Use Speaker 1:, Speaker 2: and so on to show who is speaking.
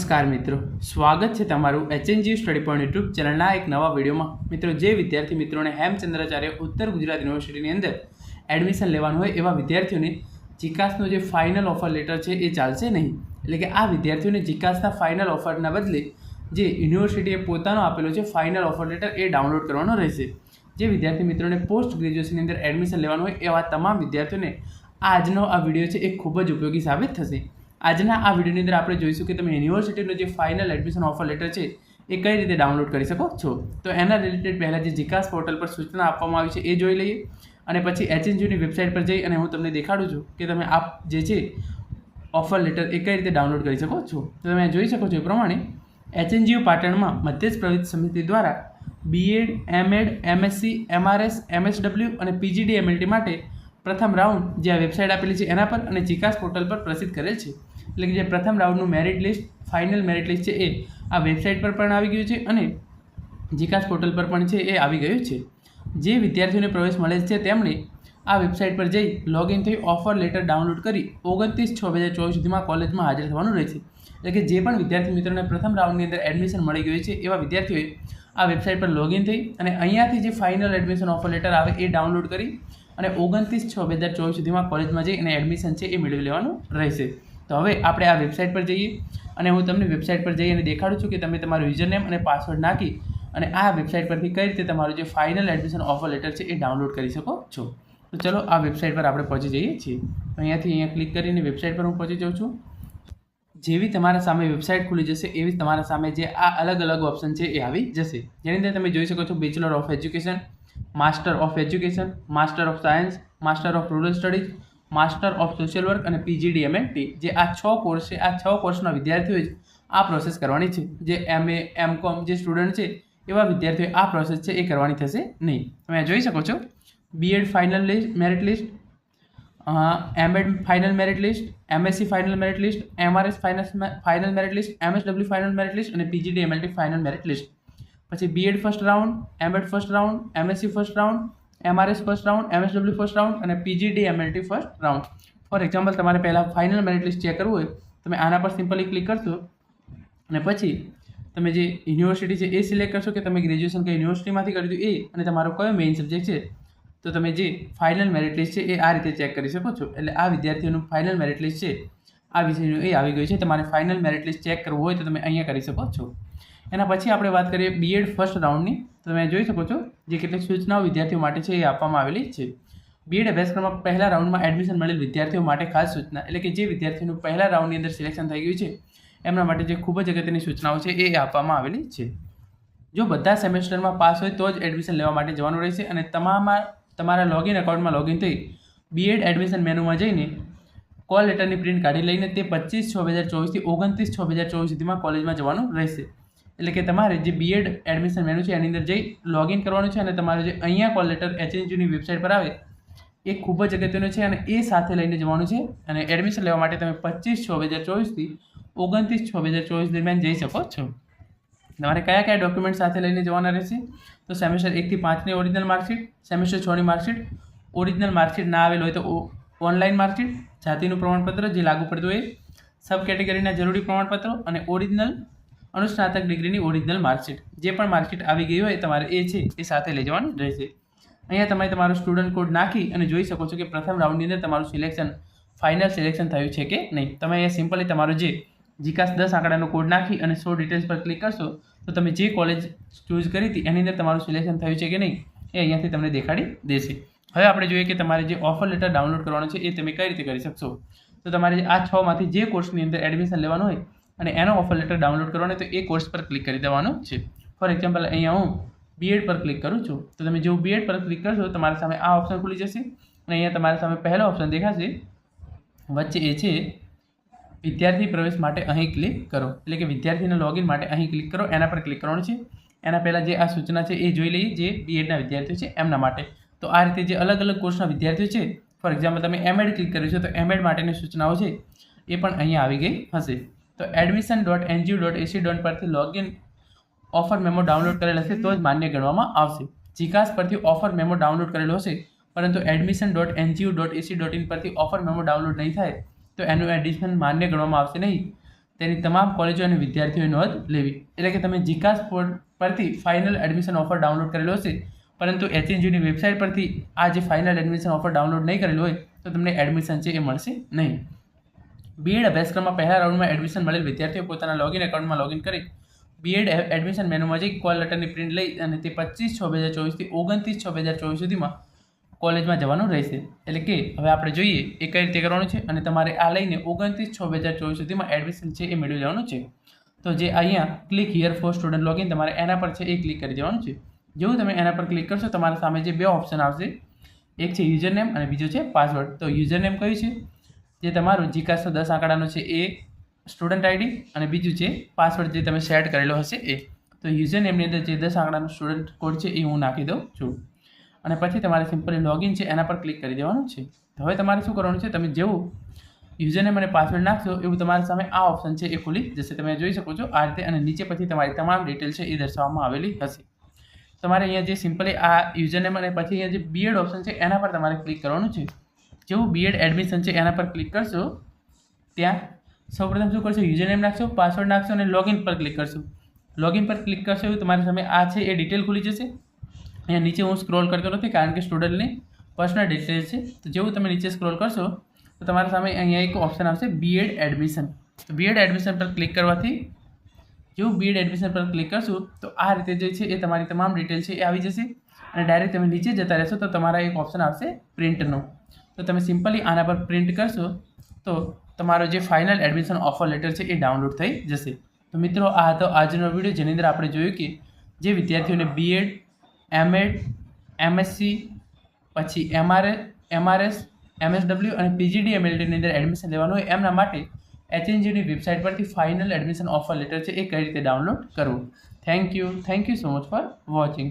Speaker 1: નમસ્કાર મિત્રો, સ્વાગત છે તમારું HNG સ્ટડી પોઈન્ટ યુટ્યુબ ચેનલના એક નવા વિડીયોમાં. મિત્રો, જે વિદ્યાર્થી મિત્રોને હેમચંદ્રાચાર્ય ઉત્તર ગુજરાત યુનિવર્સિટીની અંદર એડમિશન લેવાનું હોય એવા વિદ્યાર્થીઓને જીકાસનો જે ફાઇનલ ઓફર લેટર છે એ ચાલશે નહીં. એટલે કે આ વિદ્યાર્થીઓને જીકાસના ફાઇનલ ઓફરના બદલે જે યુનિવર્સિટીએ પોતાનો આપેલો છે ફાઇનલ ઓફર લેટર એ ડાઉનલોડ કરવાનો રહેશે. જે વિદ્યાર્થી મિત્રોને પોસ્ટ ગ્રેજ્યુએશનની અંદર એડમિશન લેવાનું હોય એવા તમામ વિદ્યાર્થીઓને આજનો આ વિડીયો છે એ ખૂબ જ ઉપયોગી સાબિત થશે. આજના આ વિડીયોની અંદર આપણે જોઈશું કે તમે યુનિવર્સિટીનો જે ફાઇનલ એડમિશન ઓફર લેટર છે એ કઈ રીતે ડાઉનલોડ કરી શકો છો. તો એના રિલેટેડ પહેલાં જે જીકાસ પોર્ટલ પર સૂચના આપવામાં આવી છે એ જોઈ લઈએ અને પછી HNGની વેબસાઇટ પર જઈ અને હું તમને દેખાડું છું કે તમે આ જે છે ઓફર લેટર એ કઈ રીતે ડાઉનલોડ કરી શકો છો. તો તમે જોઈ શકો છો એ પ્રમાણે HNGU પાટણમાં મધ્યસ્થ પ્રવેશ સમિતિ દ્વારા BEd, MEd, MSc, MRS, MSW અને PGD MLT માટે પ્રથમ રાઉન્ડ જે આ વેબસાઇટ આપેલી છે એના પર અને જીકાસ પોર્ટલ પર પ્રસિદ્ધ કરેલ છે. એટલે કે જે પ્રથમ રાઉન્ડનું merit list, final merit list છે એ આ વેબસાઇટ પર પણ આવી ગયું છે અને જીકાસ પોર્ટલ પર પણ છે એ આવી ગયું છે. જે વિદ્યાર્થીઓને પ્રવેશ મળે છે તેમણે આ વેબસાઇટ પર જઈ લોગિન થઈ ઓફર લેટર ડાઉનલોડ કરી 29/6/2024 સુધીમાં કોલેજમાં હાજર થવાનું રહેશે. એટલે કે જે પણ વિદ્યાર્થી મિત્રોને પ્રથમ રાઉન્ડની અંદર એડમિશન મળી ગયું છે એવા વિદ્યાર્થીઓએ આ વેબસાઇટ પર લોગિન થઈ અને અહીંયાથી જે ફાઇનલ એડમિશન ઓફર લેટર આવે એ ડાઉનલોડ કરી અને 29/6/2024 સુધીમાં કોલેજમાં જઈ અને એડમિશન છે એ મેળવી લેવાનું રહેશે. તો હવે આપણે આ વેબસાઇટ પર જઈએ અને હું તમને વેબસાઇટ પર જઈ અને દેખાડું છું કે તમે તમારું યુઝરનેમ અને પાસવર્ડ નાખી અને આ વેબસાઇટ પરથી કઈ રીતે તમારું જે ફાઇનલ એડમિશન ઓફર લેટર છે એ ડાઉનલોડ કરી શકો છો. તો ચલો આ વેબસાઇટ પર આપણે પહોંચી જઈએ છીએ. અહીંયા ક્લિક કરીને વેબસાઇટ પર હું પહોંચી જાઉં છું. જેવી તમારા સામે વેબસાઇટ ખુલી જશે એવી તમારા સામે જે આ અલગ અલગ ઓપ્શન છે એ આવી જશે. જેની અંદર તમે જોઈ શકો છો bachelor of education, master of education, master of science, master of rural studies, master of social work અને PGD MLT. જે આ 6 કોર્સ છે, આ 6 કોર્સના વિદ્યાર્થીઓએ જ આ પ્રોસેસ કરવાની છે. જે MA, MCOM જે સ્ટુડન્ટ છે એવા વિદ્યાર્થીઓએ આ પ્રોસેસ છે એ કરવાની થશે નહીં. તમે જોઈ શકો છો BEd final merit list, MEd final merit list, MSc final merit list, MRS final merit list, MSW final merit list અને PGD MLT final merit list. પછી BEd first round, MEd first round, MSc first round, MRS first round, MSW first round અને PGD MLT first round. For example તમારે પહેલાં final merit list check કરવું હોય તમે આના પર સિમ્પલી ક્લિક કરશો અને પછી તમે જે યુનિવર્સિટી છે એ સિલેક્ટ કરશો કે તમે ગ્રેજ્યુએશન કઈ યુનિવર્સિટીમાંથી કર્યું એ અને તમારો કયો મેઇન સબ્જેક્ટ છે. તો તમે જે ફાઇનલ મેરિટ લિસ્ટ છે એ આ રીતે ચેક કરી શકો છો. એટલે આ વિદ્યાર્થીઓનું ફાઇનલ મેરિટ લિસ્ટ છે આ વિષયનું એ આવી ગયું છે. તમારે ફાઇનલ મેરિટ લિસ્ટ ચેક કરવું હોય તો તમે અહીંયા કરી શકો છો. એના પછી આપણે વાત કરીએ BEd ફર્સ્ટ રાઉન્ડની. તો તમે જોઈ શકો છો જે કેટલીક સૂચનાઓ વિદ્યાર્થીઓ માટે છે એ આપવામાં આવેલી છે. BEd અભ્યાસક્રમમાં પહેલા રાઉન્ડમાં એડમિશન મળેલ વિદ્યાર્થીઓ માટે ખાસ સૂચના. એટલે કે જે વિદ્યાર્થીઓનું પહેલા રાઉન્ડની અંદર સિલેક્શન થઈ ગયું છે એમના માટે જે ખૂબ જ અગત્યની સૂચનાઓ છે એ આપવામાં આવેલી છે. જો બધા સેમેસ્ટરમાં પાસ હોય તો જ એડમિશન લેવા માટે જવાનું રહેશે અને તમારા લોગિન એકાઉન્ટમાં લોગિન થઈ BEd એડમિશન મેનુમાં જઈને કોલ લેટરની પ્રિન્ટ કાઢી લઈને તે 25/6/2024 થી 29/6/2024 સુધીમાં કોલેજમાં જવાનું રહેશે. એટલે કે તમારે જે BEd એડમિશન મેનુ છે એની અંદર જઈ લોગિન કરવાનું છે અને તમારે જે અહીંયા કોલ લેટર HNGની વેબસાઇટ પર આવે એ ખૂબ જ અગત્યનું છે અને એ સાથે લઈને જવાનું છે. અને એડમિશન લેવા માટે તમે 25/6/2024 થી 29/6/2024 દરમિયાન જઈ શકો છો. તમારે કયા કયા ડોક્યુમેન્ટ સાથે લઈને જવાના રહેશે? તો સેમેસ્ટર 1 થી 5ની ઓરિજિનલ માર્કશીટ, સેમેસ્ટર 6ની માર્કશીટ, ઓરિજિનલ માર્કશીટ ના આવેલ હોય તો ઓનલાઈન માર્કશીટ, જાતિનું પ્રમાણપત્ર જે લાગુ પડતું હોય, સબ કેટેગરીના જરૂરી પ્રમાણપત્રો અને ઓરિજિનલ અનુસ્નાતક ડિગ્રીની ઓરિજિનલ માર્કશીટ. જે પણ માર્કશીટ આવી ગઈ હોય તમારે એ છે એ સાથે લઈ જવાનું રહેશે. અહીંયા તમે તમારો સ્ટુડન્ટ કોડ નાખી અને જોઈ શકો છો કે પ્રથમ રાઉન્ડની અંદર તમારું સિલેક્શન ફાઇનલ સિલેક્શન થયું છે કે નહીં. તમે અહીંયા સિમ્પલી તમારો જે જીકાસ 10 આંકડાનો કોડ નાખી અને શો ડિટેલ્સ પર ક્લિક કરશો તો તમે જે કોલેજ ચૂઝ કરી હતી એની અંદર તમારું સિલેક્શન થયું છે કે નહીં એ અહીંયાથી તમને દેખાડી દેશે. હવે આપણે જોઈએ કે તમારે જે ઓફર લેટર ડાઉનલોડ કરવાનો છે એ તમે કઈ રીતે કરી શકશો. તો તમારે આ 6માંથી જે કોર્સની અંદર એડમિશન લેવાનું હોય અને એનો ઓફર લેટર ડાઉનલોડ કરવાનો તો એ કોર્સ પર ક્લિક કરી દેવાનું છે. ફોર એક્ઝામ્પલ અહીંયા હું BEd પર ક્લિક કરું છું. તો તમે જેવું BEd પર ક્લિક કરશો તમારા સામે આ ઓપ્શન ખુલી જશે અને અહીંયા તમારા સામે પહેલો ઓપ્શન દેખાશે. વચ્ચે એ છે વિદ્યાર્થી પ્રવેશ માટે અહીં ક્લિક કરો. એટલે કે વિદ્યાર્થીના લોગિન માટે અહીં ક્લિક કરો, એના પર ક્લિક કરવાનું છે. એના પહેલાં જે આ સૂચના છે એ જોઈ લઈએ જે BEdના વિદ્યાર્થીઓ છે એમના માટે. તો આ રીતે જે અલગ અલગ કોર્સના વિદ્યાર્થીઓ છે ફોર એક્ઝામ્પલ તમે MEd ક્લિક કર્યું છે તો MEd માટેની સૂચનાઓ છે એ પણ અહીંયા આવી ગઈ હશે. તો admission.ngo.ac. પરથી લોગિન ઓફર મેમો ડાઉનલોડ કરેલ હશે તો જ માન્ય ગણવામાં આવશે. જીકાસ પરથી ઓફર મેમો ડાઉનલોડ કરેલો હશે પરંતુ admission.ngo.ac.in પરથી ઓફર મેમો ડાઉનલોડ નહીં થાય તો એનું એડિશન માન્ય ગણવામાં આવશે નહીં. તેની તમામ કોલેજો અને વિદ્યાર્થીઓએ નોંધ લેવી. એટલે કે તમે જીકાસ પોર્ટ પરથી ફાઇનલ એડમિશન ઓફર ડાઉનલોડ કરેલો હશે, પરંતુ HNGની વેબસાઇટ પરથી આ જે ફાઇનલ એડમિશન ઓફર ડાઉનલોડ નહીં કરેલું હોય તો તમને એડમિશન છે એ મળશે નહીં. બીએડ અભ્યાસક્રમમાં પહેલા રાઉન્ડમાં એડમિશન મળેલ વિદ્યાર્થીઓ પોતાના લોગિન એકાઉન્ટમાં લોગિન કરી બીએડ એડમિશન મેનુમાં જઈ કોલ લેટરની પ્રિન્ટ લઈ અને તે 25/6/2024 થી 29/6/2024 સુધીમાં કોલેજમાં જવાનું રહેશે. એટલે કે હવે આપણે જોઈએ એ કઈ રીતે કરવાનું છે અને તમારે આ લઈને 29/6/2024 સુધીમાં એડમિશન છે એ મેળવી લેવાનું છે. તો જે અહીંયા click here for student login તમારે એના પર છે એ ક્લિક કરી દેવાનું છે. જેવું તમે એના પર ક્લિક કરશો તમારા સામે જે બે ઓપ્શન આવશે, એક છે યુઝર નેમ અને બીજો છે પાસવર્ડ. તો યુઝર નેમ કયું છે? જે તમારું જીકાસનો 10 આંકડાનો છે એ સ્ટુડન્ટ આઈડી અને બીજું છે પાસવર્ડ જે તમે સેટ કરેલો હશે એ. તો યુઝર નેમની અંદર જે 10 આંકડાનો સ્ટુડન્ટ કોડ છે એ હું નાખી દઉં છું અને પછી તમારે સિમ્પલી લોગિન છે એના પર ક્લિક કરી દેવાનું છે. હવે તમારે શું કરવાનું છે, તમે જેવું યુઝર નેમ અને પાસવર્ડ નાખશો એવું તમારી સામે આ ઓપ્શન છે એ ખુલી જશે. તમે જોઈ શકો છો આ રીતે અને નીચે પછી તમારી તમામ ડિટેલ છે એ દર્શાવવામાં આવેલી હશે. તમારે અહીંયા જે સિમ્પલી આ યુઝર નેમ અને પછી અહીંયા જે બીએડ ઓપ્શન છે એના પર તમારે ક્લિક કરવાનું છે. જેવું બીએડ એડમિશન છે એના પર ક્લિક કરશો ત્યાં સૌપ્રથમ શું કરશો, યુઝર નેમ નાખશો, પાસવર્ડ નાખશો અને લોગિન પર ક્લિક કરશો. લોગિન પર ક્લિક કરશો એવું તમારી સામે આ છે એ ડિટેલ ખુલી જશે. અહીંયા નીચે હું સ્ક્રોલ કરતો નથી કારણ કે સ્ટુડન્ટની પર્સનલ ડિટેલ છે. તો જેવું તમે નીચે સ્ક્રોલ કરશો તો તમારા સામે અહીંયા એક ઓપ્શન આવશે બીએડ એડમિશન. તો બીએડ એડમિશન પર ક્લિક કરવાથી જેવું બીએડ એડમિશન પર ક્લિક કરશું તો આ રીતે જે છે એ તમારી તમામ ડિટેલ છે એ આવી જશે અને ડાયરેક્ટ તમે નીચે જતા રહેશો તો તમારા એક ઓપ્શન આવશે પ્રિન્ટનો. તો તમે સિમ્પલી આના પર પ્રિન્ટ કરશો તો તમારો જે ફાઇનલ એડમિશન ઓફર લેટર છે એ ડાઉનલોડ થઈ જશે. તો મિત્રો આ હતો આજનો વિડીયો જેની અંદર આપણે જોયું કે જે વિદ્યાર્થીઓને બીએડ, એમએડ, એમએસસી, પછી MRS, MSW અને PGD-MLTની અંદર એડમિશન લેવાનું હોય એમના માટે HNGની વેબસાઇટ પરથી ફાઇનલ એડમિશન ઓફર લેટર છે એ કઈ રીતે ડાઉનલોડ કરવું. Thank you so much for watching.